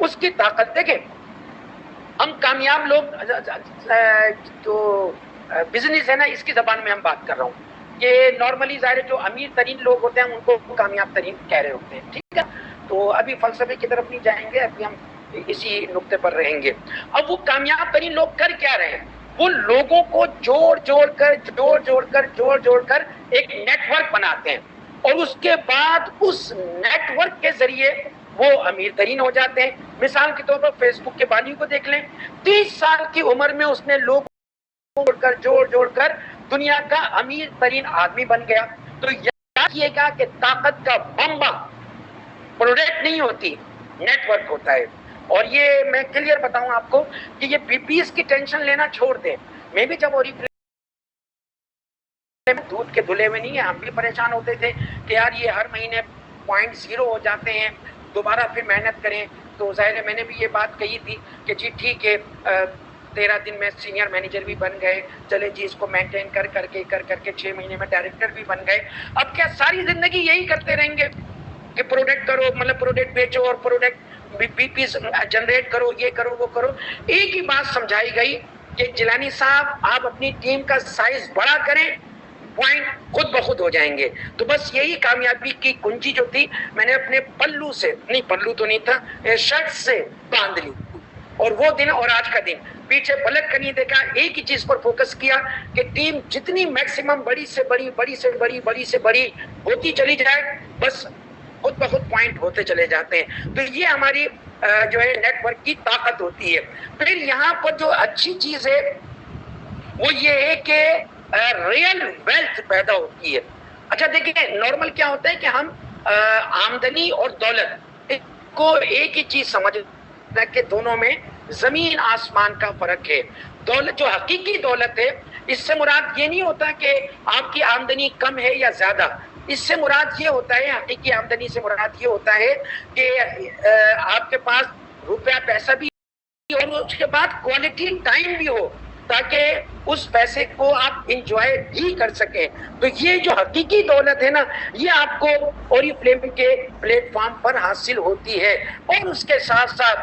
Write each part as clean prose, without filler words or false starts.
اس کی طاقت دیکھیں. ہم کامیاب لوگ جو بزنس ہے نا اس کی زبان میں ہم بات کر رہا ہوں کہ نارملی ظاہر جو امیر ترین لوگ ہوتے ہیں ان کو کامیاب ترین کہہ رہے ہوتے ہیں, ٹھیک ہے. تو ابھی فلسفے کی طرف نہیں جائیں گے, ابھی ہم اسی نقطے پر رہیں گے. اب وہ کامیاب ترین لوگ کر کیا رہے ہیں؟ وہ لوگوں کو جوڑ کر ایک نیٹ ورک بناتے ہیں, اور اس کے بعد اس نیٹ ورک کے ذریعے وہ امیر ترین ہو جاتے ہیں. مثال کے طور پر فیس بک کے بانی کو دیکھ لیں, 30 سال کی عمر میں اس نے لوگ جوڑ کر دنیا کا امیر ترین آدمی بن گیا. تو یاد رکھیے گا کہ طاقت کا بمبا پروڈکٹ نہیں ہوتی, نیٹ ورک ہوتا ہے. اور یہ میں کلیئر بتاؤں آپ کو کہ یہ بی پیز کی ٹینشن لینا چھوڑ دیں. میں بھی جب دودھ کے دھلے ہوئے نہیں ہے, ہم بھی پریشان ہوتے تھے کہ یار یہ ہر مہینے 0.0 ہو جاتے ہیں, دوبارہ پھر محنت کریں. تو ظاہر ہے میں نے بھی یہ بات کہی تھی کہ جی ٹھیک ہے 13 دن میں سینئر مینیجر بھی بن گئے, چلے جی اس کو مینٹین کر کے 6 مہینے میں ڈائریکٹر بھی بن گئے. اب کیا ساری زندگی یہی کرتے رہیں گے کہ پروڈکٹ کرو, مطلب پروڈکٹ بیچو اور پروڈکٹ بی پی جنریٹ کرو, یہ کرو وہ کرو. ایک ہی بات سمجھائی گئی کہ جیلانی صاحب آپ اپنی ٹیم کا سائز بڑا کریں, پوائنٹ خود بخود ہو جائیں گے. تو بس یہی کامیابی کی کنجی جو تھی میں نے اپنے پلو سے, نہیں پلو تو نہیں تھا, شرٹ سے باندھ لی. اور وہ دن اور آج کا دن پیچھے پلٹ کر نہیں دیکھا, ایک ہی چیز پر فوکس کیا کہ ٹیم جتنی میکسیمم بڑی سے بڑی ہوتی چلی جائے, بس خود بخود پوائنٹ ہوتے چلے جاتے ہیں. تو یہ ہماری جو ہے نیٹ ورک کی طاقت ہوتی ہے. پھر یہاں پر جو اچھی چیز ہے وہ یہ ہے کہ ریئل ویلتھ پیدا ہوتی ہے. اچھا دیکھیں نارمل کیا ہوتا ہے کہ ہم آمدنی اور دولت کو ایک ہی چیز سمجھتے ہیں کہ دونوں میں زمین آسمان کا فرق ہے. دولت جو حقیقی دولت ہے اس سے مراد یہ نہیں ہوتا کہ آپ کی آمدنی کم ہے یا زیادہ, اس سے مراد یہ ہوتا ہے, حقیقی آمدنی سے مراد یہ ہوتا ہے کہ آپ کے پاس روپیہ پیسہ بھی اور اس کے بعد کوالٹی ٹائم بھی ہو تاکہ اس پیسے کو آپ انجوائے بھی کر سکیں. تو یہ جو حقیقی دولت ہے نا یہ آپ کو اوریفلیم کے پلیٹ فارم پر حاصل ہوتی ہے. اور اس کے ساتھ ساتھ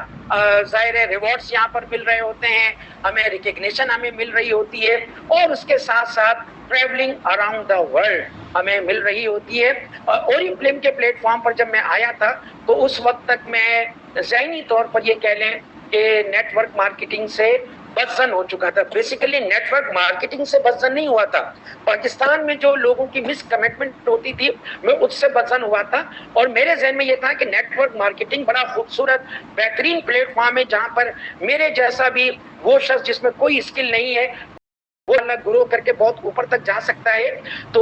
ظاہر ریوارڈز یہاں پر مل رہے ہوتے ہیں, ہمیں ریکگنیشن ہمیں مل رہی ہوتی ہے, اور اس کے ساتھ ساتھ ٹریولنگ اراؤنڈ دا ورلڈ ہمیں مل رہی ہوتی ہے. اوریفلیم کے پلیٹ فارم پر جب میں آیا تھا تو اس وقت تک میں ذہنی طور پر یہ کہہ لیں کہ نیٹ ورک مارکیٹنگ سے بدزن ہو چکا تھا. بیسیکلی نیٹ ورک مارکیٹنگ سے بدزن نہیں ہوا تھا, پاکستان میں جو لوگوں کی مس کمٹمنٹ ہوتی تھی میں اس سے بدزن ہوا تھا. اور میرے ذہن میں یہ تھا کہ نیٹ ورک مارکیٹنگ بڑا خوبصورت بہترین پلیٹ فارم ہے جہاں پر میرے جیسا بھی وہ شخص جس میں کوئی اسکل نہیں ہے وہ اللہ گرو کر کے بہت اوپر تک جا سکتا ہے. تو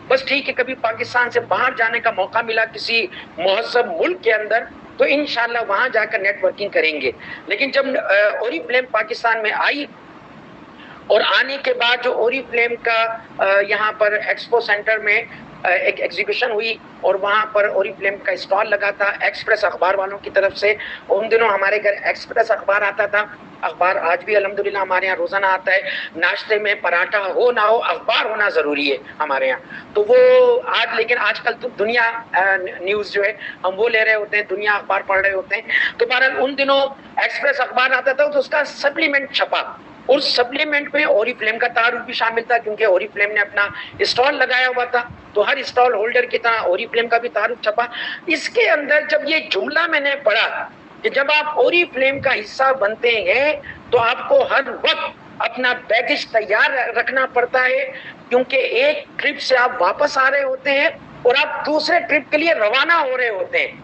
بس ٹھیک ہے کبھی پاکستان سے باہر جانے کا موقع ملا کسی مہذب ملک کے اندر تو انشاءاللہ وہاں جا کر نیٹ ورکنگ کریں گے. لیکن جب اوریفلیم پاکستان میں آئی اور آنے کے بعد جو اوریفلیم کا یہاں پر ایکسپو سینٹر میں ایک ایگزیبیشن ہوئی اور وہاں پر اوریفلیم کا اسٹال لگا تھا ایکسپریس اخبار والوں کی طرف سے. ان دنوں ہمارے گھر ایکسپریس اخبار آتا تھا, اخبار آج بھی الحمدللہ ہمارے یہاں روزانہ آتا ہے. ناشتے میں پراٹھا ہو نہ ہو اخبار ہونا ضروری ہے ہمارے یہاں. تو وہ لیکن آج کل تو دنیا نیوز جو ہے ہم وہ لے رہے ہوتے ہیں, دنیا اخبار پڑھ رہے ہوتے ہیں. تو بہرحال ان دنوں ایکسپریس اخبار آتا تھا تو اس کا سپلیمنٹ چھپا, اور سپلیمنٹ میں اوریفلیم کا تعارف بھی شامل تھا کیونکہ اوریفلیم نے اپنا اسٹال لگایا ہوا تھا تو ہر اسٹال ہولڈر کی طرح اوریفلیم کا بھی تعارف چھپا. اس کے اندر جب یہ جملہ میں نے پڑھا کہ جب آپ اوریفلیم کا حصہ بنتے ہیں تو آپ کو ہر وقت اپنا بیگیج تیار رکھنا پڑتا ہے کیونکہ ایک ٹرپ سے آپ واپس آ رہے ہوتے ہیں اور آپ دوسرے ٹرپ کے لیے روانہ ہو رہے ہوتے ہیں.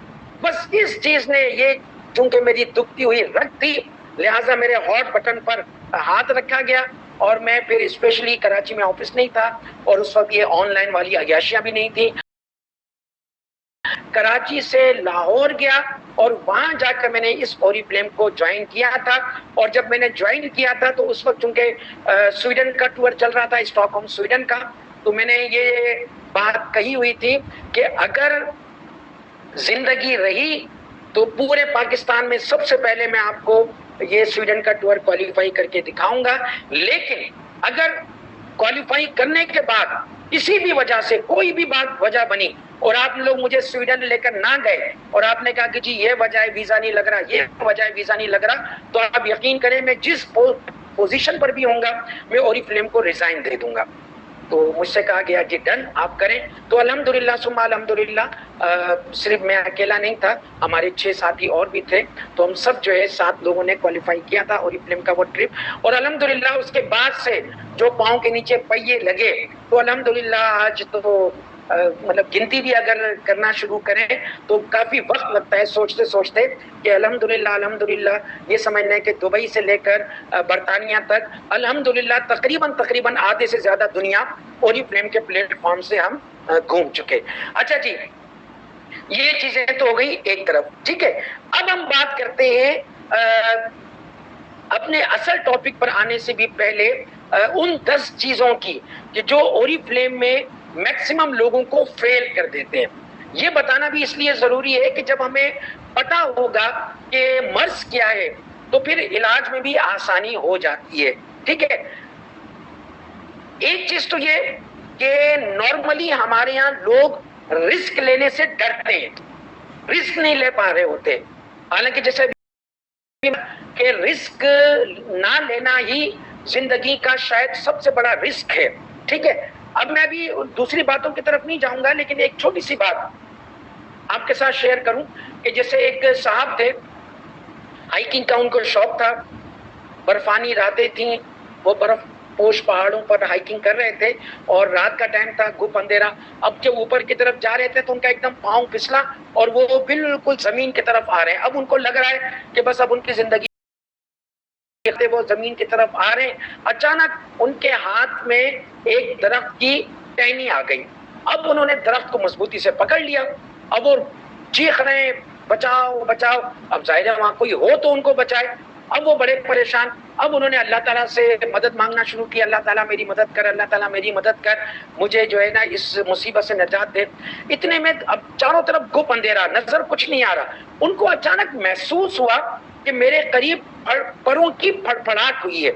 بس اس چیز نے یہ چونکہ میری دکھتی ہوئی رگ تھی لہٰذا میرے ہاٹ بٹن پر ہاتھ رکھا گیا اور میں پھر اسپیشلی کراچی میں آفس نہیں تھا اور اس وقت یہ آن لائن والی عیاشیاں بھی نہیں تھی. کراچی سے لاہور گیا اور وہاں جا کر میں نے اس اوریفلیم کو جوائن کیا تھا. اور جب میں نے جوائن کیا تھا تو اس وقت چونکہ سویڈن کا ٹور چل رہا تھا, اسٹاک ہوم سویڈن کا, تو میں نے یہ بات کہی ہوئی تھی کہ اگر زندگی رہی تو پورے پاکستان میں سب سے پہلے میں آپ کو یہ سویڈن کا ٹور کوالیفائی کر کے دکھاؤں گا. لیکن اگر کوالیفائی کرنے کے بعد کسی بھی وجہ سے کوئی بھی بات وجہ بنی اور آپ لوگ مجھے سویڈن لے کر نہ گئے اور آپ نے کہا کہ جی یہ وجہ ہے ویزا نہیں لگ رہا، یہ وجہ ہے ویزا نہیں لگ رہا، تو آپ یقین کریں میں جس پوزیشن پر بھی ہوں گا میں اورiflame کو ریزائن دے دوں گا۔ تو مجھ سے کہا گیا جی ڈن آپ کریں۔ تو الحمدللہ ثم الحمدللہ صرف میں اکیلا نہیں تھا، ہمارے 6 ساتھی اور بھی تھے، تو ہم سب جو ہے 7 لوگوں نے کوالیفائی کیا تھا اورiflame کا وہ ٹرپ۔ اور الحمدللہ اس کے بعد سے جو پاؤں کے نیچے پہیے لگے تو الحمدللہ آج تو مطلب گنتی بھی اگر کرنا شروع کریں تو کافی وقت لگتا ہے سوچتے سوچتے کہ الحمدللہ یہ سمجھنا ہے کہ دبئی سے لے کر برطانیہ تک الحمدللہ تقریباً آدھے سے زیادہ دنیا اورiflame کے پلیٹ فارم سے ہم گھوم چکے۔ اچھا جی یہ چیزیں تو ہو گئی ایک طرف، ٹھیک ہے۔ اب ہم بات کرتے ہیں اپنے اصل ٹاپک پر آنے سے بھی پہلے ان 10 چیزوں کی کہ جو اورiflame میں میکسیمم لوگوں کو فیل کر دیتے ہیں۔ یہ بتانا بھی اس لیے ضروری ہے کہ جب ہمیں پتا ہوگا کہ مرض کیا ہے تو پھر علاج میں بھی آسانی ہو جاتی ہے، ٹھیک ہے۔ ایک چیز تو یہ کہ نارملی ہمارے یہاں لوگ رسک لینے سے ڈرتے ہیں، رسک نہیں لے پا رہے ہوتے، حالانکہ جیسے کہ رسک نہ لینا ہی زندگی کا شاید سب سے بڑا رسک ہے، ٹھیک ہے۔ اب میں بھی دوسری باتوں کی طرف نہیں جاؤں گا، لیکن ایک چھوٹی سی بات آپ کے ساتھ شیئر کروں کہ جیسے ایک صاحب تھے، ہائیکنگ کا ان کو شوق تھا، برفانی راتیں تھیں، وہ برف پوش پہاڑوں پر ہائیکنگ کر رہے تھے اور رات کا ٹائم تھا، گھپ اندھیرا۔ اب جب اوپر کی طرف جا رہے تھے تو ان کا ایک دم پاؤں پھسلا اور وہ بالکل زمین کی طرف آ رہے ہیں۔ اب ان کو لگ رہا ہے کہ بس اب ان کی زندگی وہ زمین کی طرف آ رہے ہیں، اچانک ان کے ہاتھ میں ایک درخت کی ٹہنی آ گئی۔ اب انہوں نے درخت کو مضبوطی سے پکڑ لیا، اب وہ چیخ رہے ہیں بچاؤ بچاؤ۔ اب ظاہر ہے وہاں کوئی ہو تو ان کو بچائے۔ اب وہ بڑے پریشان، اب انہوں نے اللہ تعالیٰ سے مدد مانگنا شروع کی، اللہ تعالیٰ میری مدد کر، اللہ تعالیٰ میری مدد کر، مجھے جو ہے نا اس مصیبت سے نجات دے۔ اتنے میں اب چاروں طرف گھپ اندھیرا، نظر کچھ نہیں آ رہا۔ ان کو اچانک محسوس ہوا کہ میرے قریب پروں کی پھڑپھڑاہٹ ہوئی ہے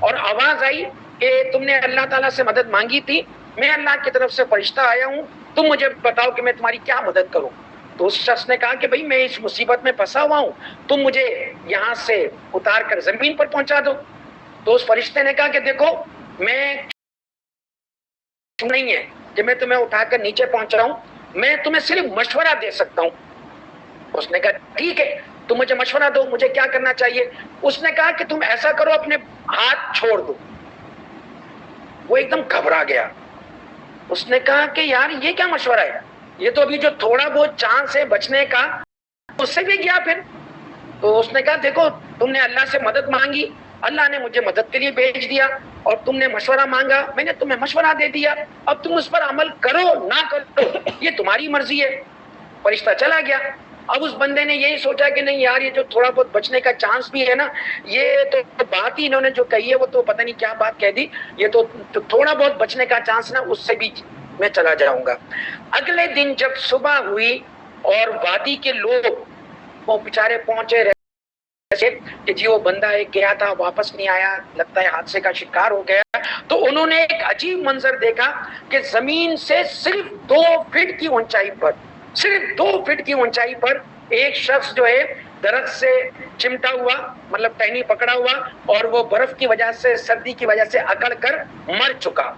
اور آواز آئی کہ تم نے اللہ تعالیٰ سے مدد مانگی تھی، میں اللہ کی طرف سے فرشتہ آیا ہوں، تم مجھے بتاؤ کہ میں تمہاری کیا مدد کروں۔ تو اس شخص نے کہا کہ بھئی میں اس مصیبت میں پھنسا ہوا ہوں، تم مجھے یہاں سے اتار کر زمین پر پہنچا دو۔ تو اس فرشتے نے کہا کہ دیکھو میں نہیں ہے کہ میں تمہیں اٹھا کر نیچے پہنچ رہا ہوں، میں تمہیں صرف مشورہ دے سکتا ہوں۔ اس نے کہا ٹھیک ہے تم مجھے مشورہ دو، مجھے کیا کرنا چاہیے۔ اس نے کہا کہ تم ایسا کرو اپنے ہاتھ چھوڑ دو۔ وہ ایک دم گھبرا گیا، اس نے کہا کہ یار یہ کیا مشورہ ہے، یہ تو ابھی جو تھوڑا بہت چانس ہے بچنے کا اس سے بھی گیا پھر۔ تو اس نے کہا دیکھو تم نے اللہ سے مدد مانگی، اللہ نے مجھے مدد کے لیے بھیج دیا، اور تم نے مشورہ مانگا، میں نے تمہیں مشورہ دے دیا، اب تم اس پر عمل کرو نہ کرو یہ تمہاری مرضی ہے۔ فرشتہ چلا گیا۔ اب اس بندے نے یہی سوچا کہ نہیں یار یہ جو تھوڑا بہت بچنے کا چانس بھی ہے نا، یہ تو بات ہی انہوں نے جو کہی ہے وہ تو پتہ نہیں کیا بات کہہ دی، یہ تو تھوڑا بہت بچنے کا چانس نا، اس سے بھی میں چلا جاؤں گا۔ اگلے دن جب صبح ہوئی اور وادی کے لوگ وہ بیچارے پہنچے رہے کہ جی وہ بندہ ایک گیا تھا واپس نہیں آیا، لگتا ہے حادثے کا شکار ہو گیا، تو انہوں نے ایک عجیب منظر دیکھا کہ زمین سے صرف 2 فٹ کی اونچائی پر، صرف 2 فٹ کی اونچائی پر ایک شخص جو ہے درخت سے چمٹا ہوا، مطلب ٹہنی پکڑا ہوا، اور وہ برف کی وجہ سے، سردی کی وجہ سے اکڑ کر مر چکا۔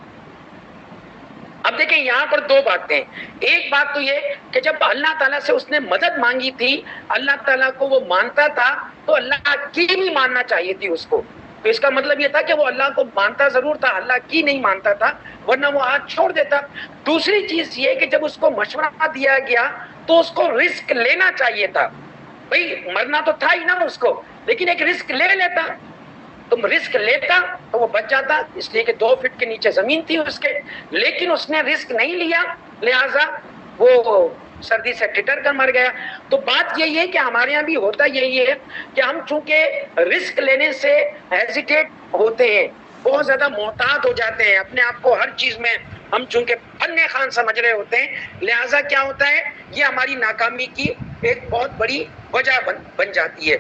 اب دیکھیں یہاں پر 2 باتیں، ایک بات تو یہ کہ جب اللہ تعالیٰ سے اس نے مدد مانگی تھی، اللہ تعالیٰ کو وہ مانتا تھا تو اللہ کی بھی ماننا چاہیے تھی اس کو، تو اس کا مطلب یہ تھا کہ وہ اللہ کو مانتا ضرور تھا، اللہ کی نہیں مانتا تھا، ورنہ وہ ہاتھ چھوڑ دیتا۔ دوسری چیز یہ کہ جب اس کو مشورہ دیا گیا تو اس کو رسک لینا چاہیے تھا، بھئی مرنا تو تھا ہی نا اس کو، لیکن ایک رسک لے لیتا، تم رسک لیتا تو وہ بچ جاتا، اس لیے کہ 2 فٹ کے نیچے زمین تھی اس کے، لیکن اس نے رسک نہیں لیا، لہٰذا وہ سردی سے ٹھٹر کر مر گیا۔ تو بات یہی ہے کہ ہمارے یہاں بھی ہوتا یہی ہے کہ ہم چونکہ رسک لینے سے ہیزیٹیٹ ہوتے ہیں، بہت زیادہ محتاط ہو جاتے ہیں اپنے آپ کو ہر چیز میں، ہم چونکہ فن خان سمجھ رہے ہوتے ہیں، لہٰذا کیا ہوتا ہے یہ ہماری ناکامی کی ایک بہت بڑی وجہ بن جاتی ہے۔